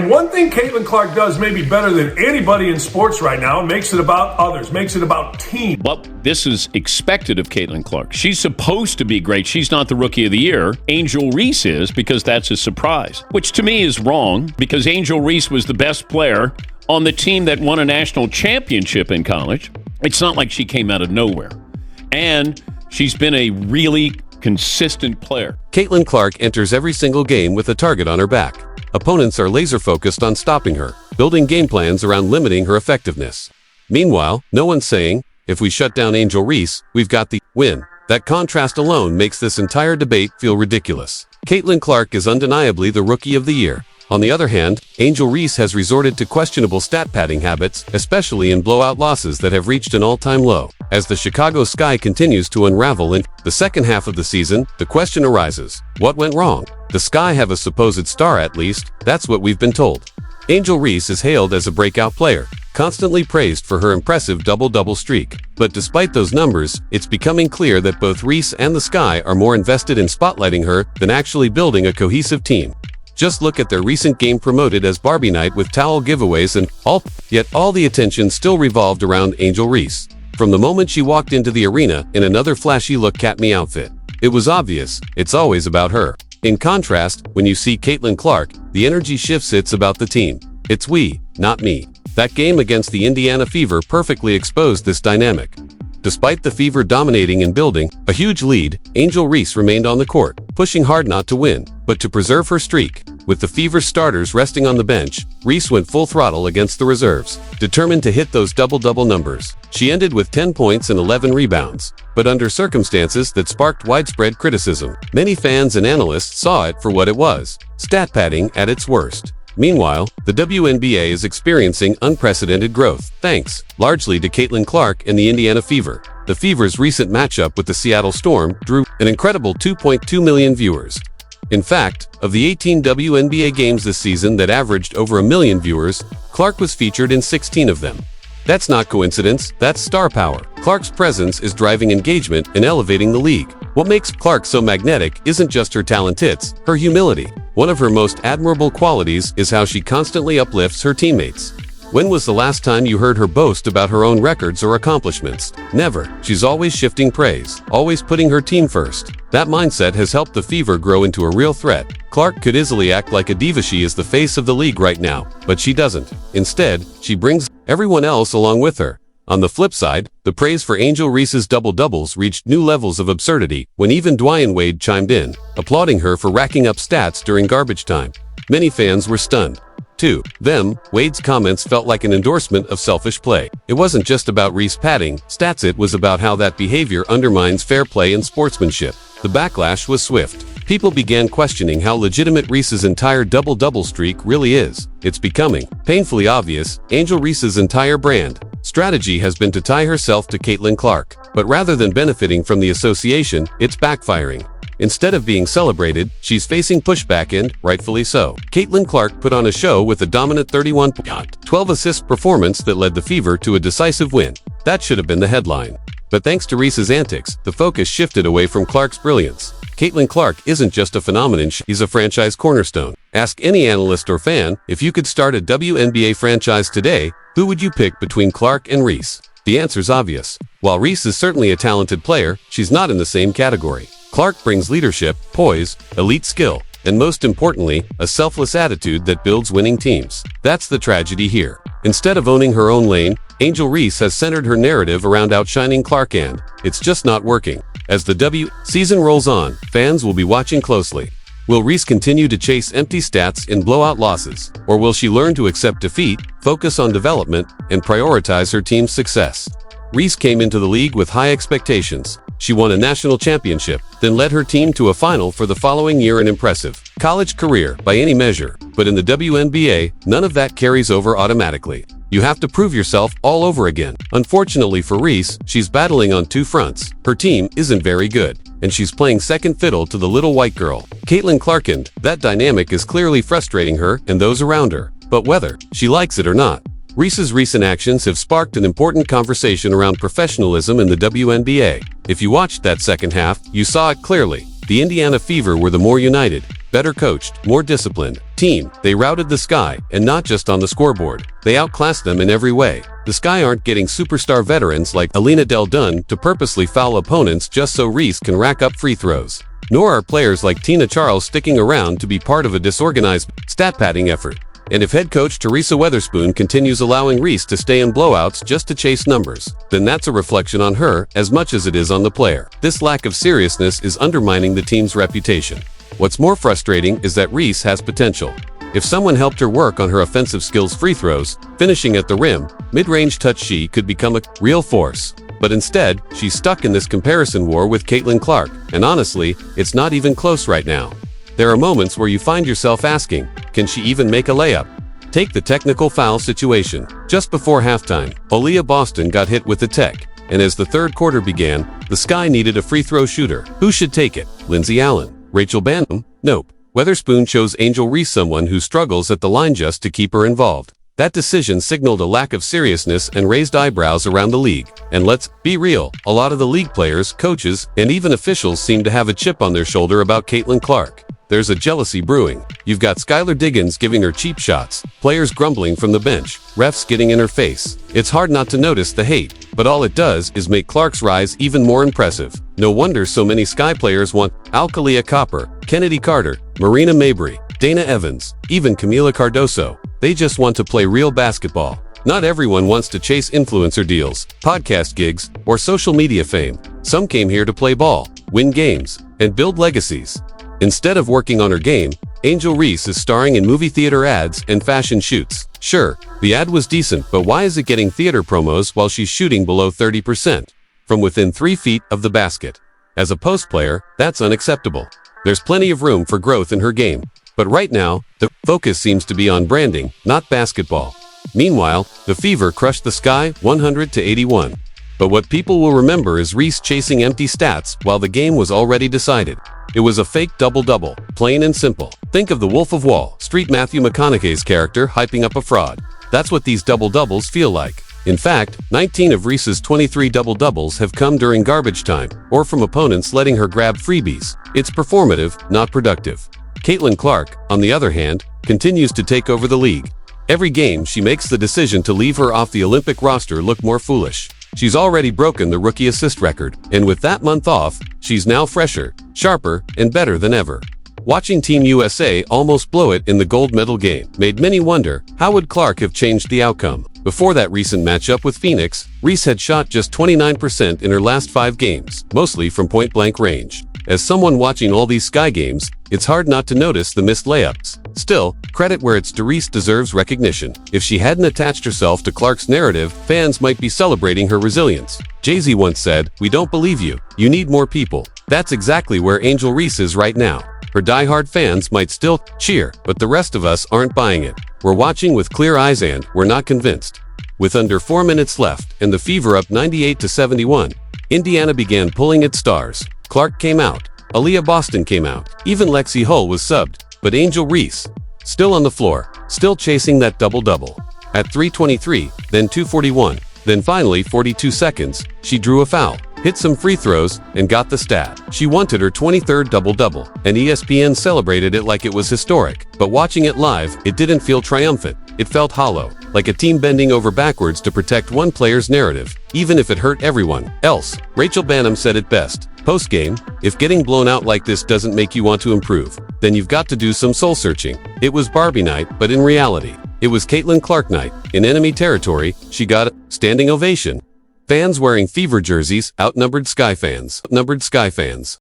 One thing Caitlin Clark does maybe better than anybody in sports right now, makes it about others, makes it about team. Well, this is expected of Caitlin Clark. She's supposed to be great. She's not the Rookie of the Year. Angel Reese is, because that's a surprise, which to me is wrong, because Angel Reese was the best player on the team that won a national championship in college. It's not like she came out of nowhere. And she's been a really consistent player. Caitlin Clark enters every single game with a target on her back. Opponents are laser-focused on stopping her, building game plans around limiting her effectiveness. Meanwhile, no one's saying, if we shut down Angel Reese, we've got the win. That contrast alone makes this entire debate feel ridiculous. Caitlin Clark is undeniably the Rookie of the Year. On the other hand, Angel Reese has resorted to questionable stat padding habits, especially in blowout losses that have reached an all-time low. As the Chicago Sky continues to unravel in the second half of the season, the question arises, what went wrong? The Sky have a supposed star, at least, that's what we've been told. Angel Reese is hailed as a breakout player, constantly praised for her impressive double-double streak. But despite those numbers, it's becoming clear that both Reese and the Sky are more invested in spotlighting her than actually building a cohesive team. Just look at their recent game promoted as Barbie Night with towel giveaways and yet all the attention still revolved around Angel Reese. From the moment she walked into the arena in another flashy look Cat Me outfit, it was obvious, it's always about her. In contrast, when you see Caitlin Clark, the energy shifts, it's about the team. It's we, not me. That game against the Indiana Fever perfectly exposed this dynamic. Despite the Fever dominating and building a huge lead, Angel Reese remained on the court, pushing hard not to win, but to preserve her streak. With the Fever starters resting on the bench, Reese went full throttle against the reserves, determined to hit those double-double numbers. She ended with 10 points and 11 rebounds, but under circumstances that sparked widespread criticism. Many fans and analysts saw it for what it was, stat padding at its worst. Meanwhile, the WNBA is experiencing unprecedented growth, thanks largely to Caitlin Clark and the Indiana Fever. The Fever's recent matchup with the Seattle Storm drew an incredible 2.2 million viewers. In fact, of the 18 WNBA games this season that averaged over 1 million viewers, Clark was featured in 16 of them. That's not coincidence, that's star power. Clark's presence is driving engagement and elevating the league. What makes Clark so magnetic isn't just her talent, it's her humility. One of her most admirable qualities is how she constantly uplifts her teammates. When was the last time you heard her boast about her own records or accomplishments? Never. She's always shifting praise, always putting her team first. That mindset has helped the Fever grow into a real threat. Clark could easily act like a diva. She is the face of the league right now, but she doesn't. Instead, she brings everyone else along with her. On the flip side, the praise for Angel Reese's double-doubles reached new levels of absurdity when even Dwan Wade chimed in, applauding her for racking up stats during garbage time. Many fans were stunned. To them, Wade's comments felt like an endorsement of selfish play. It wasn't just about Reese padding stats, it was about how that behavior undermines fair play and sportsmanship. The backlash was swift. People began questioning how legitimate Reese's entire double-double streak really is. It's becoming painfully obvious Angel Reese's entire brand strategy has been to tie herself to Caitlin Clark. But rather than benefiting from the association, it's backfiring. Instead of being celebrated, she's facing pushback, and rightfully so. Caitlin Clark put on a show with a dominant 31-12 assist performance that led the Fever to a decisive win. That should have been the headline. But thanks to Reese's antics, the focus shifted away from Clark's brilliance. Caitlin Clark isn't just a phenomenon, she's a franchise cornerstone. Ask any analyst or fan, if you could start a WNBA franchise today, who would you pick between Clark and Reese? The answer's obvious. While Reese is certainly a talented player, she's not in the same category. Clark brings leadership, poise, elite skill, and most importantly, a selfless attitude that builds winning teams. That's the tragedy here. Instead of owning her own lane, Angel Reese has centered her narrative around outshining Clark, and it's just not working. As the season rolls on, fans will be watching closely. Will Reese continue to chase empty stats in blowout losses, or will she learn to accept defeat, focus on development, and prioritize her team's success? Reese came into the league with high expectations. She won a national championship, then led her team to a final for the following year, an impressive college career by any measure. But in the WNBA, none of that carries over automatically. You have to prove yourself all over again. Unfortunately for Reese, she's battling on two fronts. Her team isn't very good, and she's playing second fiddle to the little white girl, Caitlin Clark, and that dynamic is clearly frustrating her and those around her. But whether she likes it or not, Reese's recent actions have sparked an important conversation around professionalism in the WNBA. If you watched that second half, you saw it clearly. The Indiana Fever were the more united, better coached, more disciplined team. They routed the Sky, and not just on the scoreboard. They outclassed them in every way. The Sky aren't getting superstar veterans like Alina Del Dunn to purposely foul opponents just so Reese can rack up free throws. Nor are players like Tina Charles sticking around to be part of a disorganized stat-padding effort. And if head coach Teresa Weatherspoon continues allowing Reese to stay in blowouts just to chase numbers, then that's a reflection on her as much as it is on the player. This lack of seriousness is undermining the team's reputation. What's more frustrating is that Reese has potential. If someone helped her work on her offensive skills, free throws, finishing at the rim, mid-range touch, she could become a real force. But instead, she's stuck in this comparison war with Caitlin Clark, and honestly, it's not even close right now. There are moments where you find yourself asking, can she even make a layup? Take the technical foul situation. Just before halftime, Aaliyah Boston got hit with the tech, and as the third quarter began, the Sky needed a free throw shooter. Who should take it? Lindsay Allen? Rachel Banham? Nope. Weatherspoon chose Angel Reese, someone who struggles at the line, just to keep her involved. That decision signaled a lack of seriousness and raised eyebrows around the league. And let's be real, a lot of the league players, coaches, and even officials seem to have a chip on their shoulder about Caitlin Clark. There's a jealousy brewing. You've got Skylar Diggins giving her cheap shots, players grumbling from the bench, refs getting in her face. It's hard not to notice the hate, but all it does is make Clark's rise even more impressive. No wonder so many Sky players want Alkalia Copper, Kennedy Carter, Marina Mabrey, Dana Evans, even Camila Cardoso. They just want to play real basketball. Not everyone wants to chase influencer deals, podcast gigs, or social media fame. Some came here to play ball, win games, and build legacies. Instead of working on her game, Angel Reese is starring in movie theater ads and fashion shoots. Sure, the ad was decent, but why is it getting theater promos while she's shooting below 30% from within 3 feet of the basket? As a post player, that's unacceptable. There's plenty of room for growth in her game, but right now, the focus seems to be on branding, not basketball. Meanwhile, the Fever crushed the Sky 100-81. But what people will remember is Reese chasing empty stats while the game was already decided. It was a fake double-double, plain and simple. Think of the Wolf of Wall Street Matthew McConaughey's character hyping up a fraud. That's what these double-doubles feel like. In fact, 19 of Reese's 23 double-doubles have come during garbage time, or from opponents letting her grab freebies. It's performative, not productive. Caitlin Clark, on the other hand, continues to take over the league. Every game, she makes the decision to leave her off the Olympic roster look more foolish. She's already broken the rookie assist record, and with that month off, she's now fresher, sharper, and better than ever. Watching Team USA almost blow it in the gold medal game made many wonder, how would Clark have changed the outcome? Before that recent matchup with Phoenix, Reese had shot just 29% in her last 5 games, mostly from point-blank range. As someone watching all these Sky games, it's hard not to notice the missed layups. Still, credit where it's due, Reese deserves recognition. If she hadn't attached herself to Clark's narrative, fans might be celebrating her resilience. Jay-Z once said, "We don't believe you. You need more people." That's exactly where Angel Reese is right now. Her diehard fans might still cheer, but the rest of us aren't buying it. We're watching with clear eyes and we're not convinced. With under 4 minutes left and the Fever up 98-71, Indiana began pulling its stars. Clark came out. Aaliyah Boston came out. Even Lexi Hull was subbed. But Angel Reese, still on the floor, still chasing that double-double. At 3:23, then 2:41, then finally 42 seconds, she drew a foul, hit some free throws, and got the stat. She wanted her 23rd double-double, and ESPN celebrated it like it was historic. But watching it live, it didn't feel triumphant. It felt hollow, like a team bending over backwards to protect one player's narrative, even if it hurt everyone else. Rachel Banham said it best. Post-game, if getting blown out like this doesn't make you want to improve, then you've got to do some soul-searching. It was Barbie night, but in reality, it was Caitlin Clark night. In enemy territory, she got a standing ovation. Fans wearing Fever jerseys outnumbered Sky fans.